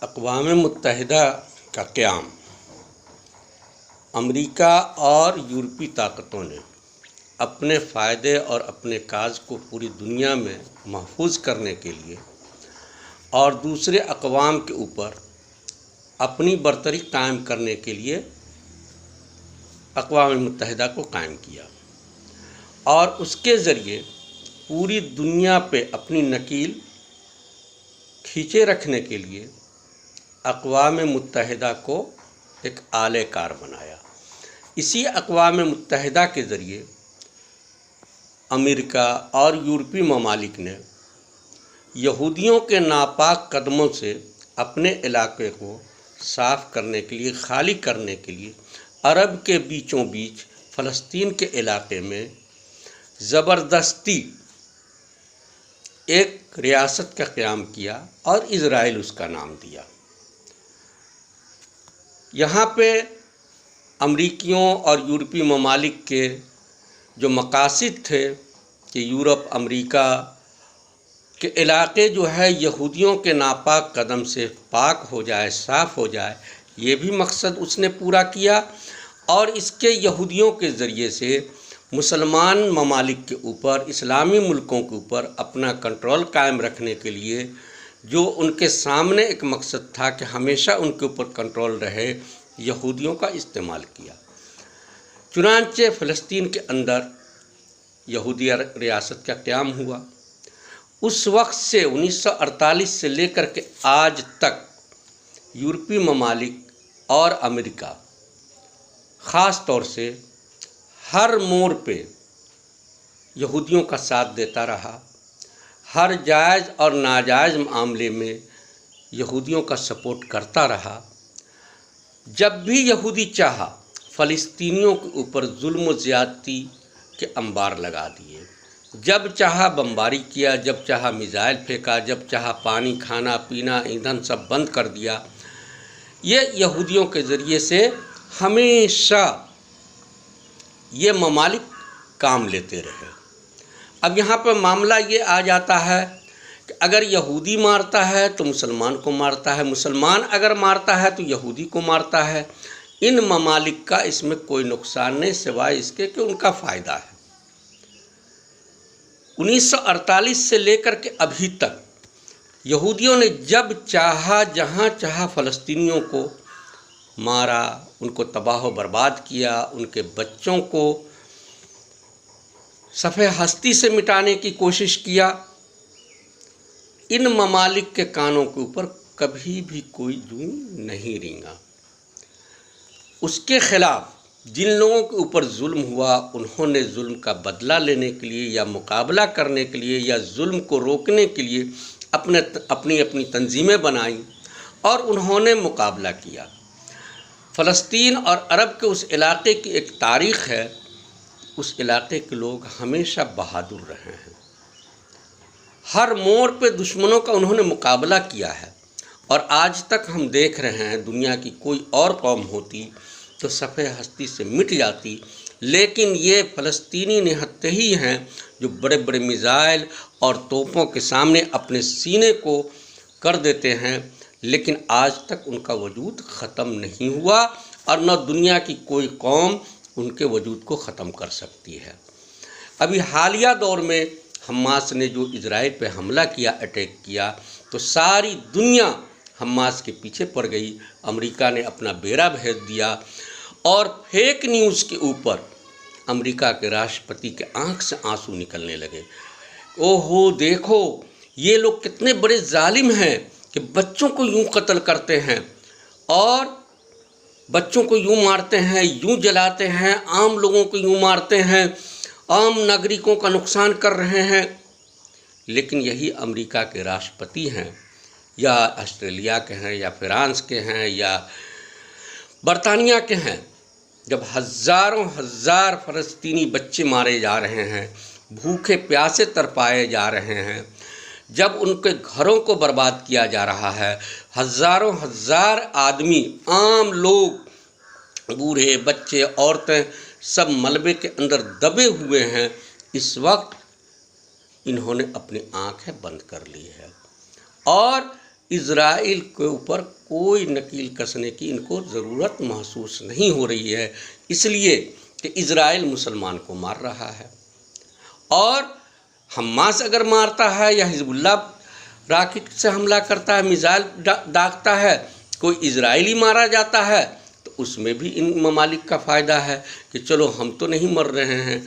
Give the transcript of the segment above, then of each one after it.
اقوام متحدہ کا قیام امریکہ اور یورپی طاقتوں نے اپنے فائدے اور اپنے کاز کو پوری دنیا میں محفوظ کرنے کے لیے اور دوسرے اقوام کے اوپر اپنی برتری قائم کرنے کے لیے اقوام متحدہ کو قائم کیا اور اس کے ذریعے پوری دنیا پہ اپنی نکیل کھینچے رکھنے کے لیے اقوام متحدہ کو ایک آلے کار بنایا۔ اسی اقوام متحدہ کے ذریعے امریکہ اور یورپی ممالک نے یہودیوں کے ناپاک قدموں سے اپنے علاقے کو صاف کرنے کے لیے، خالی کرنے کے لیے عرب کے بیچوں بیچ فلسطین کے علاقے میں زبردستی ایک ریاست کا قیام کیا اور اسرائیل اس کا نام دیا۔ یہاں پہ امریکیوں اور یورپی ممالک کے جو مقاصد تھے کہ یورپ امریکہ کے علاقے جو ہے یہودیوں کے ناپاک قدم سے پاک ہو جائے، صاف ہو جائے، یہ بھی مقصد اس نے پورا کیا اور اس کے یہودیوں کے ذریعے سے مسلمان ممالک کے اوپر، اسلامی ملکوں کے اوپر اپنا کنٹرول قائم رکھنے کے لیے جو ان کے سامنے ایک مقصد تھا کہ ہمیشہ ان کے اوپر کنٹرول رہے، یہودیوں کا استعمال کیا۔ چنانچہ فلسطین کے اندر یہودی ریاست کا قیام ہوا۔ اس وقت سے 1948 سے لے کر کے آج تک یورپی ممالک اور امریکہ خاص طور سے ہر موڑ پہ یہودیوں کا ساتھ دیتا رہا، ہر جائز اور ناجائز معاملے میں یہودیوں کا سپورٹ کرتا رہا۔ جب بھی یہودی چاہا فلسطینیوں کے اوپر ظلم و زیادتی کے انبار لگا دیے، جب چاہا بمباری کیا، جب چاہا میزائل پھینکا، جب چاہا پانی، کھانا پینا، ایندھن سب بند کر دیا۔ یہ یہودیوں کے ذریعے سے ہمیشہ یہ ممالک کام لیتے رہے۔ اب یہاں پہ معاملہ یہ آ جاتا ہے کہ اگر یہودی مارتا ہے تو مسلمان کو مارتا ہے، مسلمان اگر مارتا ہے تو یہودی کو مارتا ہے۔ ان ممالک کا اس میں کوئی نقصان نہیں سوائے اس کے کہ ان کا فائدہ ہے۔ 1948 سے لے کر کے ابھی تک یہودیوں نے جب چاہا جہاں چاہا فلسطینیوں کو مارا، ان کو تباہ و برباد کیا، ان کے بچوں کو صفحہ ہستی سے مٹانے کی کوشش کیا۔ ان ممالک کے کانوں کے اوپر کبھی بھی کوئی جوں نہیں رینگا۔ اس کے خلاف جن لوگوں کے اوپر ظلم ہوا، انہوں نے ظلم کا بدلہ لینے کے لیے یا مقابلہ کرنے کے لیے یا ظلم کو روکنے کے لیے اپنی تنظیمیں بنائیں اور انہوں نے مقابلہ کیا۔ فلسطین اور عرب کے اس علاقے کی ایک تاریخ ہے، اس علاقے کے لوگ ہمیشہ بہادر رہے ہیں۔ ہر موڑ پہ دشمنوں کا انہوں نے مقابلہ کیا ہے اور آج تک ہم دیکھ رہے ہیں دنیا کی کوئی اور قوم ہوتی تو صفحہ ہستی سے مٹ جاتی، لیکن یہ فلسطینی نہتے ہی ہیں جو بڑے بڑے میزائل اور توپوں کے سامنے اپنے سینے کو کر دیتے ہیں، لیکن آج تک ان کا وجود ختم نہیں ہوا اور نہ دنیا کی کوئی قوم ان کے وجود کو ختم کر سکتی ہے۔ ابھی حالیہ دور میں حماس نے جو اسرائیل پہ حملہ کیا، اٹیک کیا، تو ساری دنیا حماس کے پیچھے پڑ گئی۔ امریکہ نے اپنا بیڑا بھیج دیا اور فیک نیوز کے اوپر امریکہ کے راشٹرپتی کے آنکھ سے آنسو نکلنے لگے۔ اوہو دیکھو یہ لوگ کتنے بڑے ظالم ہیں کہ بچوں کو یوں قتل کرتے ہیں اور بچوں کو یوں مارتے ہیں، یوں جلاتے ہیں، عام لوگوں کو یوں مارتے ہیں، عام ناگرکوں کا نقصان کر رہے ہیں۔ لیکن یہی امریکہ کے راشٹرپتی ہیں یا آسٹریلیا کے ہیں یا فرانس کے ہیں یا برطانیہ کے ہیں، جب ہزاروں ہزار فلسطینی بچے مارے جا رہے ہیں، بھوکے پیاسے تڑپائے جا رہے ہیں، جب ان کے گھروں کو برباد کیا جا رہا ہے، ہزاروں ہزار آدمی، عام لوگ، بوڑھے، بچے، عورتیں سب ملبے کے اندر دبے ہوئے ہیں، اس وقت انہوں نے اپنی آنکھیں بند کر لی ہے اور اسرائیل کے اوپر کوئی نکیل کسنے کی ان کو ضرورت محسوس نہیں ہو رہی ہے، اس لیے کہ اسرائیل مسلمان کو مار رہا ہے، اور حماس اگر مارتا ہے یا حزب اللہ راکٹ سے حملہ کرتا ہے، میزائل داغتا ہے، کوئی اسرائیلی مارا جاتا ہے، تو اس میں بھی ان ممالک کا فائدہ ہے کہ چلو ہم تو نہیں مر رہے ہیں،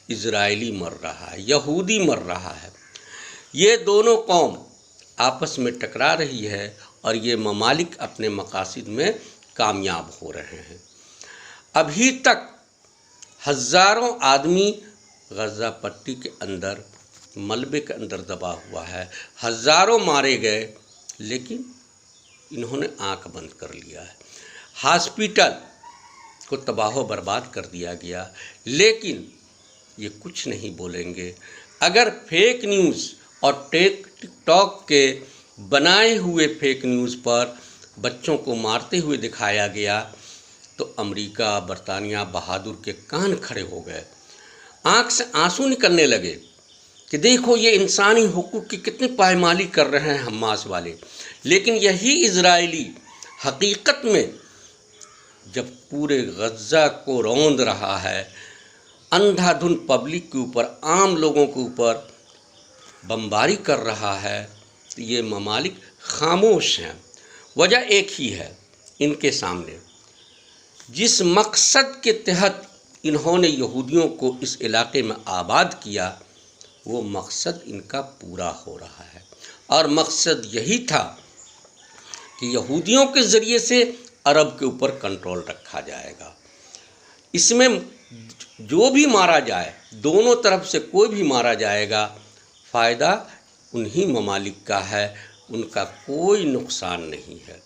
اسرائیلی مر رہا ہے، یہودی مر رہا ہے۔ یہ دونوں قوم آپس میں ٹکرا رہی ہے اور یہ ممالک اپنے مقاصد میں کامیاب ہو رہے ہیں۔ ابھی تک ہزاروں آدمی غزہ پٹی کے اندر ملبے کے اندر دبا ہوا ہے، ہزاروں مارے گئے، لیکن انہوں نے آنکھ بند کر لیا ہے۔ ہاسپیٹل کو تباہ و برباد کر دیا گیا، لیکن یہ کچھ نہیں بولیں گے۔ اگر فیک نیوز اور ٹک ٹاک کے بنائے ہوئے فیک نیوز پر بچوں کو مارتے ہوئے دکھایا گیا تو امریکہ برطانیہ بہادر کے کان کھڑے ہو گئے، آنکھ سے آنسو نکلنے لگے کہ دیکھو یہ انسانی حقوق کی کتنی پائمالی کر رہے ہیں حماس والے۔ لیکن یہی اسرائیلی حقیقت میں جب پورے غزہ کو روند رہا ہے، اندھا دھن پبلک کے اوپر، عام لوگوں کے اوپر بمباری کر رہا ہے، تو یہ ممالک خاموش ہیں۔ وجہ ایک ہی ہے، ان کے سامنے جس مقصد کے تحت انہوں نے یہودیوں کو اس علاقے میں آباد کیا، وہ مقصد ان کا پورا ہو رہا ہے، اور مقصد یہی تھا کہ یہودیوں کے ذریعے سے عرب کے اوپر کنٹرول رکھا جائے گا۔ اس میں جو بھی مارا جائے، دونوں طرف سے کوئی بھی مارا جائے گا، فائدہ انہی ممالک کا ہے، ان کا کوئی نقصان نہیں ہے۔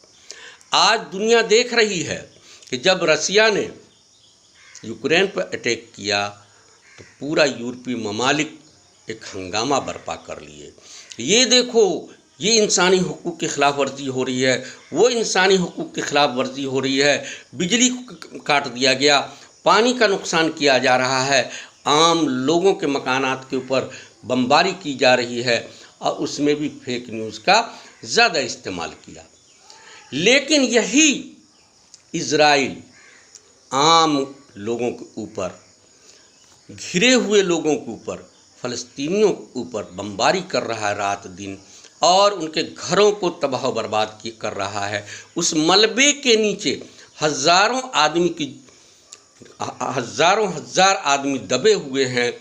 آج دنیا دیکھ رہی ہے کہ جب رشیا نے یوکرین پر اٹیک کیا تو پورا یورپی ممالک ایک ہنگامہ برپا کر لیے، یہ دیکھو یہ انسانی حقوق کی خلاف ورزی ہو رہی ہے، وہ انسانی حقوق کی خلاف ورزی ہو رہی ہے، بجلی کاٹ دیا گیا، پانی کا نقصان کیا جا رہا ہے، عام لوگوں کے مکانات کے اوپر بمباری کی جا رہی ہے، اور اس میں بھی فیک نیوز کا زیادہ استعمال کیا۔ لیکن یہی اسرائیل عام لوگوں کے اوپر، گھرے ہوئے لوگوں کے اوپر، فلسطینیوں کے اوپر بمباری کر رہا ہے رات دن، اور ان کے گھروں کو تباہ و برباد کر رہا ہے۔ اس ملبے کے نیچے ہزاروں ہزار آدمی دبے ہوئے ہیں،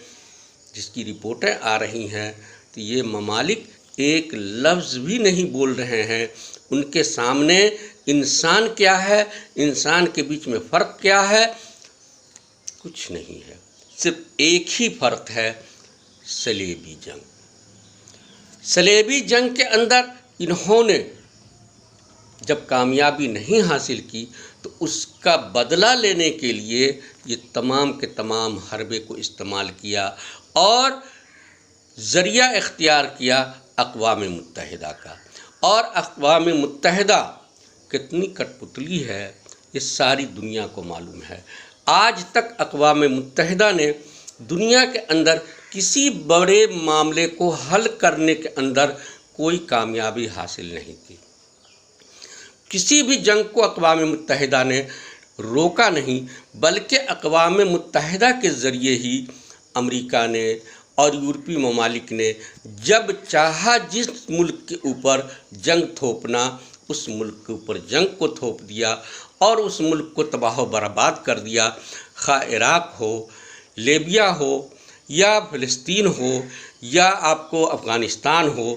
جس کی رپورٹیں آ رہی ہیں، تو یہ ممالک ایک لفظ بھی نہیں بول رہے ہیں۔ ان کے سامنے انسان کیا ہے، انسان کے بیچ میں فرق کیا ہے، کچھ نہیں ہے۔ صرف ایک ہی فرق ہے، صلیبی جنگ۔ صلیبی جنگ کے اندر انہوں نے جب کامیابی نہیں حاصل کی تو اس کا بدلہ لینے کے لیے یہ تمام کے تمام حربے کو استعمال کیا اور ذریعہ اختیار کیا اقوام متحدہ کا۔ اور اقوام متحدہ کتنی کٹ پتلی ہے یہ ساری دنیا کو معلوم ہے۔ آج تک اقوام متحدہ نے دنیا کے اندر کسی بڑے معاملے کو حل کرنے کے اندر کوئی کامیابی حاصل نہیں کی۔ کسی بھی جنگ کو اقوام متحدہ نے روکا نہیں، بلکہ اقوام متحدہ کے ذریعے ہی امریکہ نے اور یورپی ممالک نے جب چاہا جس ملک کے اوپر جنگ تھوپنا، اس ملک کے اوپر جنگ کو تھوپ دیا اور اس ملک کو تباہ و برباد کر دیا، خواہ عراق ہو، لیبیا ہو، یا فلسطین ہو، یا آپ کو افغانستان ہو،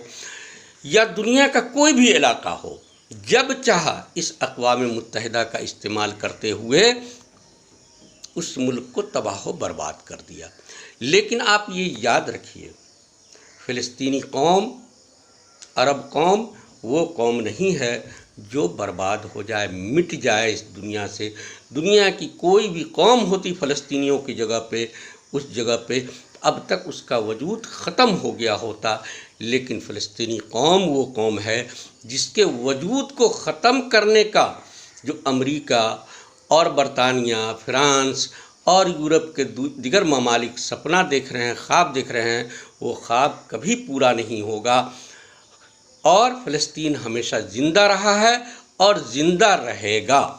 یا دنیا کا کوئی بھی علاقہ ہو، جب چاہا اس اقوام متحدہ کا استعمال کرتے ہوئے اس ملک کو تباہ و برباد کر دیا۔ لیکن آپ یہ یاد رکھیے، فلسطینی قوم، عرب قوم وہ قوم نہیں ہے جو برباد ہو جائے، مٹ جائے اس دنیا سے۔ دنیا کی کوئی بھی قوم ہوتی فلسطینیوں کی جگہ پہ، اس جگہ پہ اب تک اس کا وجود ختم ہو گیا ہوتا، لیکن فلسطینی قوم وہ قوم ہے جس کے وجود کو ختم کرنے کا جو امریکہ اور برطانیہ، فرانس اور یورپ کے دیگر ممالک سپنا دیکھ رہے ہیں، خواب دیکھ رہے ہیں، وہ خواب کبھی پورا نہیں ہوگا۔ اور فلسطین ہمیشہ زندہ رہا ہے اور زندہ رہے گا۔